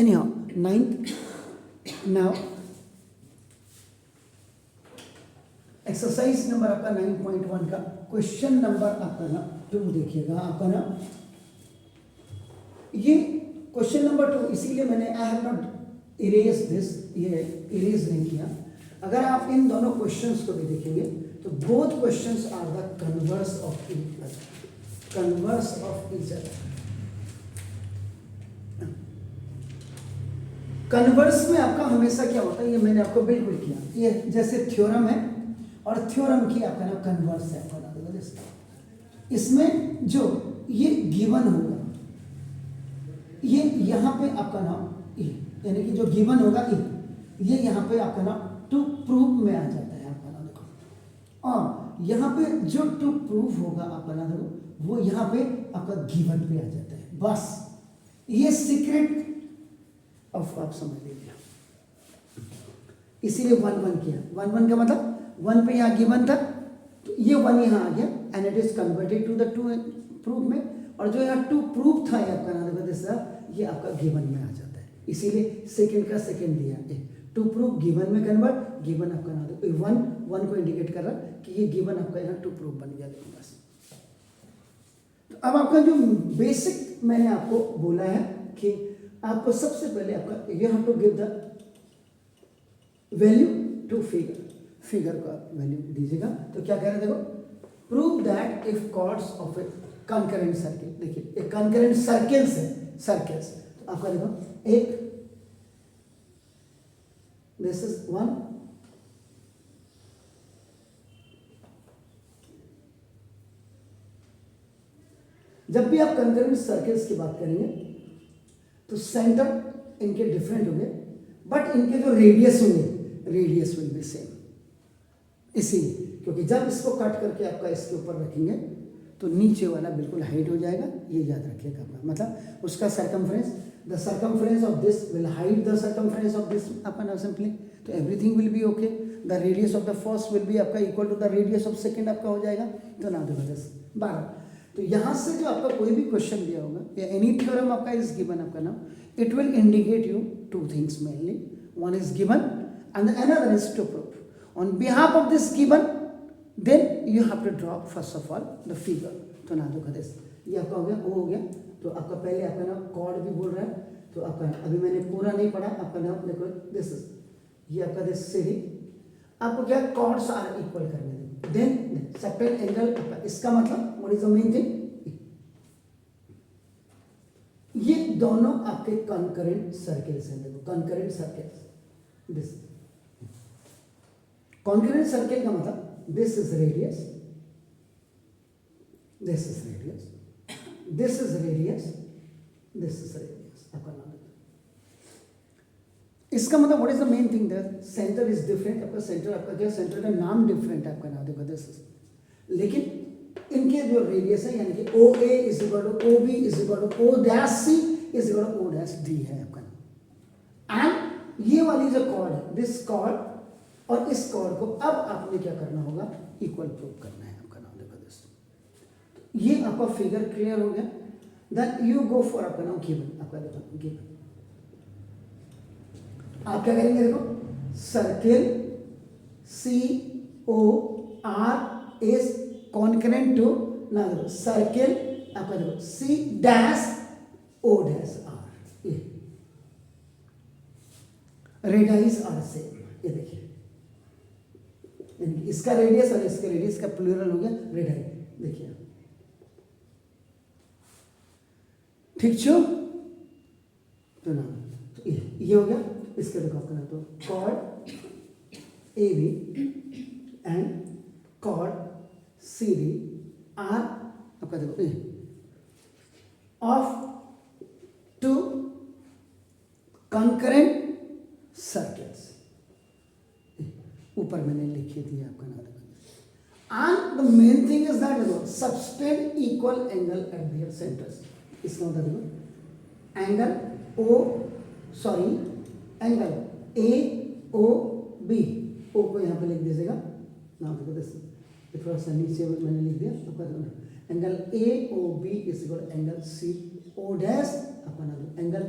anyhow ninth now exercise number आपका 9.1 का question number आपका ना 2 देखिएगा आपका ना, ये क्वेश्चन नंबर 2, इसीलिए मैंने I have not erase this, ये इरेज नहीं किया। अगर आप इन दोनों क्वेश्चंस को भी देखेंगे तो both questions are the converse of each other, converse of each other. Converse में आपका हमेशा क्या होता है, ये मैंने आपको बिल्कुल किया, ये जैसे थ्योरम है और थ्योरम की आपका नाम कन्वर्स है आपका नाम, इसमें जो ये गिवन होगा, ये यहाँ पे आपका नाम ए, यानी कि जो गिवन होगा ए, ये यहाँ पे आपका नाम टू प्रूव में आ जाता है आपका नाम देखो, और यहाँ पे जो टू प्रूव होगा आपका नाम देखो वो यहाँ पे आपका गिवन पे आ जाता है। बस ये सीक्रेट ऑफ आप समझ लीजिए, इसीलिए 1-1 किया। 1-1 का मतलब 1 पे यहाँ गिवन था तो ये 1 यहाँ आ गया and it is converted to the to proof में, और जो यहाँ टू प्रूफ था ये आपका नाम देखो ये आपका गिवन में आ जाता है, इसीलिए सेकंड का सेकंड दिया है। टू प्रूफ गिवन में कन्वर्ट, गिवन आपका नाम देखो 1 को इंडिकेट कर रहा कि ये गिवन आपका यहाँ टू प्रूफ बन गया। देखो बस, तो अब आपका जो बेसिक मैंने आपको बोला है कि आपको सबसे पहले आपका you have to give the value to figure, figure का वैल्यू दीजिएगा। तो क्या कह रहे हैं देखो, prove that if chords of a concurrent circle, देखिए एक कंकरेंट सर्किल्स है, सर्किल्स, तो आपका देखो एक दिस इज 1, जब भी आप कंकरेंट सर्किल्स की बात करेंगे तो सेंटर इनके डिफरेंट होंगे बट इनके जो रेडियस होंगे, रेडियस विल बी सेम, इसीलिए क्योंकि जब इसको कट करके आपका इसके ऊपर रखेंगे तो नीचे वाला बिल्कुल हाइट हो जाएगा, ये याद रखिएगा आपका, मतलब उसका circumference, the circumference of this will height the circumference of this अपन सिंपली, तो everything will be okay. The radius of the first will be आपका equal to the radius of second आपका हो जाएगा। तो ना देखो 12, तो यहाँ से जो आपका कोई भी क्वेश्चन दिया होगा या एनी थ्योरम आपका इज गिवन आपका नाम, it will indicate you 2 things mainly, one is given and the another is to prove. On behalf of this given, then you have to draw first of all the figure. तो ना देखो this, ये आपका हो गया, वो हो गया, तो आपका पहले आपका नाम कॉर्ड भी बोल रहा है, तो आपका अभी मैंने पूरा नहीं पढ़ा, आपका नाम देखो दिस इज, ये आपका दिस सीधी, आपको क्या कॉर्ड्स आर इक्वल करने दें, देन सेपरेट एंगल आपका, इसका मतलब what is the main thing, ये दोनों आपके कंकरेंट सर्किल्स हैं। देखो concurrent circles, this concurrent circle का मतलब this is radius, this is radius, this is radius, this is radius आपका नाम। इसका मतलब what is the main thing that centre is different, आपका सेंटर आपका क्या, सेंटर का नाम डिफरेंट है आपका नाम देखो दिस इज, लेकिन इनके जो रेडियस है यानी कि OA is equal to OB is equal to O' C is equal to O' D है आपका नाम। एंड ये वाली जो कॉर्ड है, दिस कॉर्ड और इस कॉर्ड को अब आपने क्या करना होगा, इक्वल प्रूव करना है आपका नाम देखो दोस्तों। ये आपका फिगर क्लियर हो गया, देन यू गो फॉर आपका नाम गिवन, आपका देखो गिवन, आप क्या करेंगे देखो, circle COR is concurrent to ना देखो सर्किल आपका देखो C'(O')R, रेडियस आर सेम, ये देखिए इसका रेडियस और इसका रेडियस का प्लूरल हो गया रेडियस, देखिए ठीक छो, तो ना तो ये हो गया, इसके देखो आपका ना तो chord AB and chord CD are आपका देखो ऑफ 2 कंकरेंट सर्किल्स, ऊपर मैंने लिखी थी आपका नाम। And the main thing is that देखो subtend equal angle at their centres, इसका मतलब देखो एंगल एंगल AOB, O को यहाँ पे लिख दीजिएगा नाम देखो दिस, थोड़ा सा नीचे मैंने लिख दिया आपका देखो angle AOB is equal angle CO' आपका नाम एंगल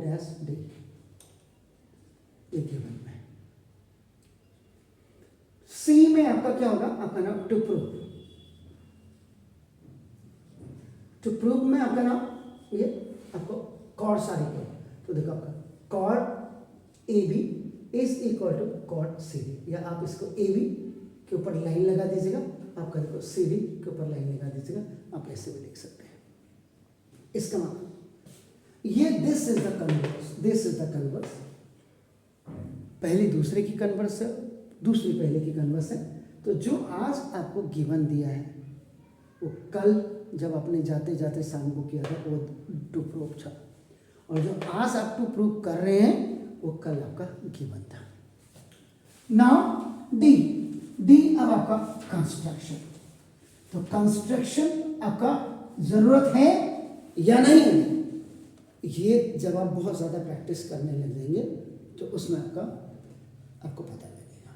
डैश डी, ये गिवन में। सी में आपका क्या होगा, आपका नाम टू प्रूव, टू प्रूव में आपका नाम ये आपको कॉड सारी के, तो देखो आपका code A B is equal to code C D, या आप इसको ए बी के ऊपर लाइन लगा दीजिएगा, आपका देखो सी डी के ऊपर लाइन लगा दीजिएगा, आप ऐसे भी लिख सकते हैं। इसका मतलब ये this is the converse, this is the converse, पहली दूसरे की कन्वर्स है, दूसरी पहले की कन्वर्स है। तो जो आज आपको गिवन दिया है वो कल जब आपने जाते जाते शाम को किया था वो टू प्रूव था, और जो आज आप टू प्रूव कर रहे हैं वो कल आपका गिवन था। नाउ डी, डी अब आपका कंस्ट्रक्शन, तो कंस्ट्रक्शन आपका जरूरत है या नहीं है, ये जब आप बहुत ज़्यादा प्रैक्टिस करने लग जाएंगे तो उसमें आपको पता लगेगा।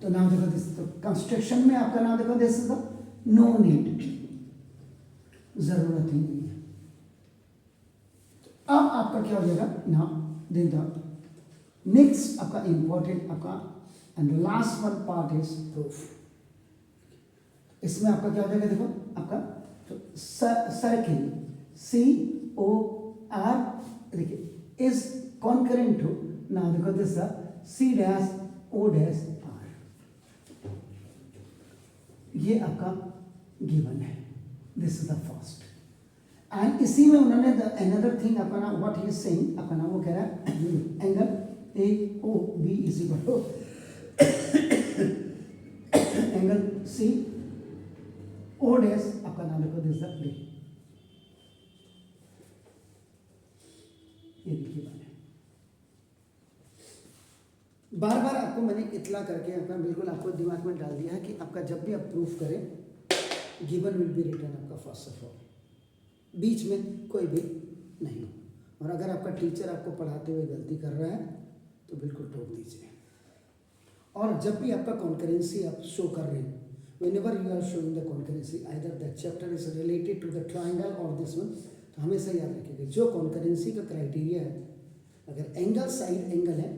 तो नाम देखो दिस, तो कंस्ट्रक्शन में आपका नाम देखो दिस इज नो नीड, जरूरत ही नहीं है। अब आपका क्या हो जाएगा, नाउ देन द नेक्स्ट आपका इंपॉर्टेंट आपका and last one part is proof. इसमें आपका क्या हो जाएगा, देखो आपका तो सर्किल सी ओ आर, देखिए इज कॉन्करेंट टू, नाउ देखो this C dash O dash R, ये आपका गिवन है, this is the first. And इसी में उन्होंने अनदर थिंग अपना व्हाट ही इज सेइंग, अपना वो कह रहा है angle A O B is equal to angle C O dash, आपका नाम लिखो दिस द डी, ये देखिए बात है। बार बार आपको मैंने इतला करके अपना बिल्कुल आपको दिमाग में डाल दिया है कि आपका जब भी आप प्रूफ करें गिवन विल बी रिटन आपका फर्स्ट ऑफ ऑल, बीच में कोई भी नहीं। और अगर आपका टीचर आपको पढ़ाते हुए गलती कर रहा है तो बिल्कुल टोक दीजिए। और जब भी आपका कॉन्करेंसी आप शो कर रहे हैं, whenever you are showing the concurrency either the chapter is related to the triangle or this one, तो हमेशा याद रखिएगा जो कॉन्करेंसी का क्राइटेरिया है, अगर एंगल साइड एंगल है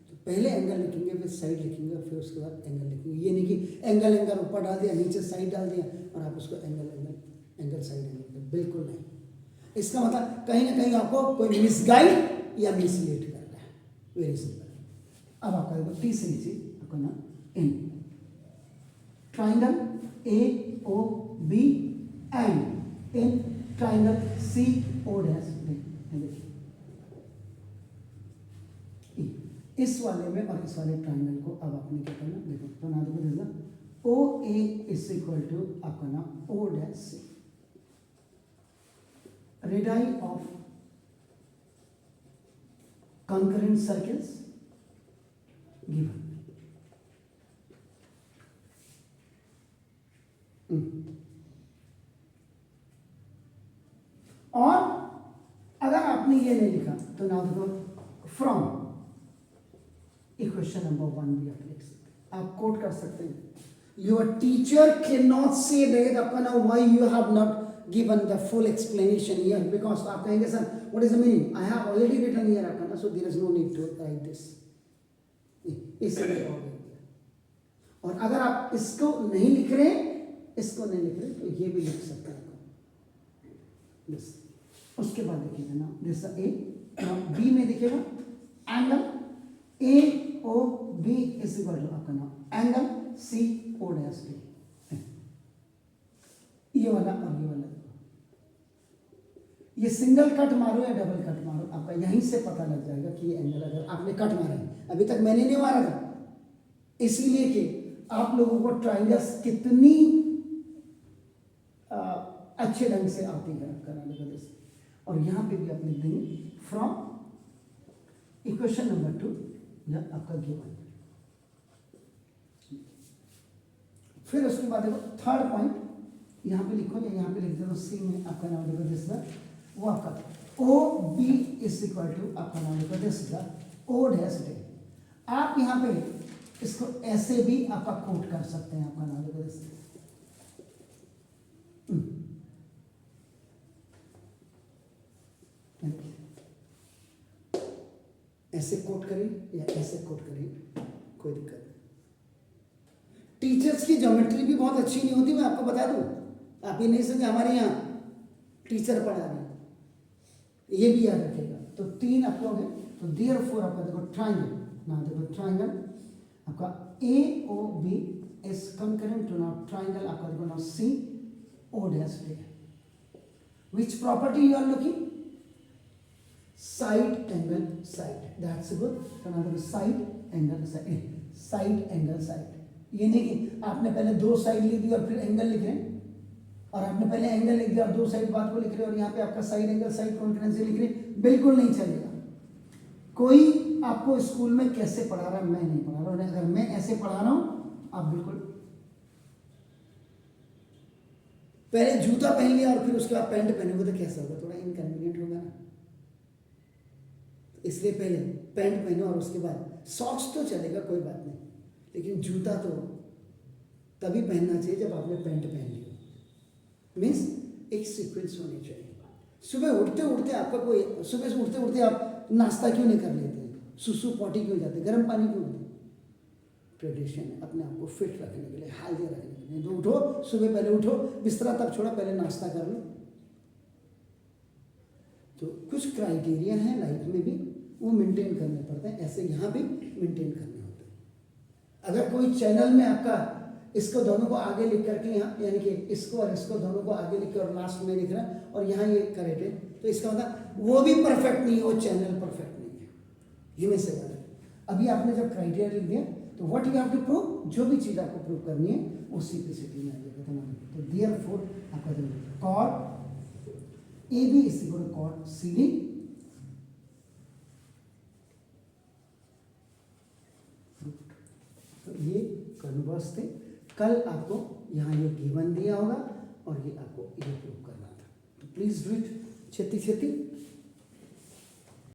तो पहले एंगल लिखेंगे, फिर साइड लिखेंगे, फिर उसके बाद एंगल लिखेंगे। ये नहीं कि एंगल एंगल ऊपर डाल दिया, नीचे साइड डाल दिया और आप उसको angle angle angle side angle, बिल्कुल नहीं। इसका मतलब कहीं ना कहीं आपको कोई मिसगाइड या मिसलीड कर रहा है, वेरी सिंपल। अब आपका देखो टी से नीचे आपका नाम in triangle A O B and in triangle C O dash D, इस वाले में और इस वाले ट्राइंगल को अब आपने क्या करना, देखो तो ना देखो देखना O A is equal to आपका नाम O dash C, radii of concurrent circles given. और अगर आपने ये नहीं लिखा तो ना देखो फ्रॉम इक्वेशन नंबर 1 भी आप लिख सकते हैं, आप कोट कर सकते हैं। Your teacher can not say that अपना why you have not given the full explanation here, because आप कहेंगे sir what is the meaning, I have already written here अपना, so there is no need to write this, इसलिए और अगर आप इसको नहीं लिख रहे, इसको नहीं लिख रहे तो ये भी लिख सकते हैं आपको। उसके बाद देखिएगा ना दिस ए, बी में देखिएगा angle A O B is equal to आपका नाम angle C O dash D, ये वाला और ये वाला, ये सिंगल कट मारो या डबल कट मारो, आपका यहीं से पता लग जाएगा कि ये एंगल अगर आपने कट मारा है, अभी तक मैंने नहीं मारा था, इसलिए कि आप लोगों को ट्राइंगल्स कितनी अच्छे ढंग से आती है कराने की वजह से। और यहाँ पे भी आप लिख देंगे फ्रॉम इक्वेशन नंबर 2 या आपका गिवन। फिर उसके बाद देखो थर्ड पॉइंट यहाँ पे लिखो या यहाँ पे लिख दो, सी में आपका नाम लिखो दिस वो आपका O B is equal to आपका नाम लिखो दिस ओ डैश डी। आप यहाँ पे इसको ऐसे भी आपका कोट कर सकते हैं, आपका नाम लिखो दिस ऐसे कोट करें या ऐसे कोट करें, कोई दिक्कत नहीं। टीचर्स की ज्योमेट्री भी बहुत अच्छी नहीं होती, मैं आपको बता दूं। आप ये नहीं समझे हमारे यहाँ टीचर पढ़ा रहे हैं, ये भी याद रखिएगा। तो 3 आपका हो गया। तो देयरफॉर आपका देखो ट्राइंगल, ना देखो ट्राइंगल आपका AOB is concurrent to now triangle आपका देखो now CO'D। Which property you are looking? Side angle side. That's good. तो ना देखो side angle side, side angle side। ये नहीं कि आपने पहले 2 साइड लिख दी और फिर एंगल लिख रहे हैं, और आपने पहले एंगल लिख दिया और 2 साइड बात को लिख रहे हैं और यहाँ पे आपका साइड एंगल साइड कॉन्करेंसी लिख रहे हैं, बिल्कुल नहीं चलेगा। कोई आपको स्कूल में कैसे पढ़ा रहा है, मैं नहीं पढ़ा रहा हूँ। अगर मैं ऐसे पढ़ा रहा हूँ, आप बिल्कुल पहले जूता पहन लिया और फिर उसके बाद पैंट पहनोगे तो कैसा होगा, थोड़ा इनकन्वीनियंट होगा ना। तो इसलिए पहले पैंट पहनो और उसके बाद सॉक्स तो चलेगा, कोई बात नहीं, लेकिन जूता तो तभी पहनना चाहिए जब आपने पैंट पहन ली। मीन्स एक सीक्वेंस होनी चाहिए। सुबह उठते उठते आपका कोई, सुबह से उठते उठते आप नाश्ता क्यों नहीं कर लेते हैं, सुसु पॉटी क्यों जाते, गर्म पानी क्यों पीते? ट्रेडिशन है अपने आप को फिट रखने के लिए, हेल्दी रखने के लिए। तो उठो, सुबह पहले उठो, बिस्तरा तब छोड़ा, पहले नाश्ता कर लो। तो कुछ क्राइटेरिया है लाइफ में भी, वो मेंटेन करने पड़ते हैं, ऐसे यहाँ भी मेंटेन करने होते हैं। अगर कोई चैनल में आपका इसको दोनों को आगे लिख करके यहाँ, यानी कि इसको और इसको दोनों को आगे लिख कर और लास्ट में लिख रहा है और यहाँ ये करेक्ट है, तो इसका मतलब वो भी परफेक्ट नहीं है, वो चैनल परफेक्ट नहीं है। ये में से बात है। अभी आपने जब क्राइटेरिया लिख दिया तो what you have to prove, जो भी चीज़ आपको प्रूव करनी है वो सिंप्लिसिटी में आ जाएगा। तो देयरफॉर आपका कॉड AB इज इक्वल टू कॉड CD। तो ये कन्वर्स थे। कल आपको यहाँ ये गिवन दिया होगा और ये आपको ये प्रूव करना था। तो प्लीज डू इट छेती छेती।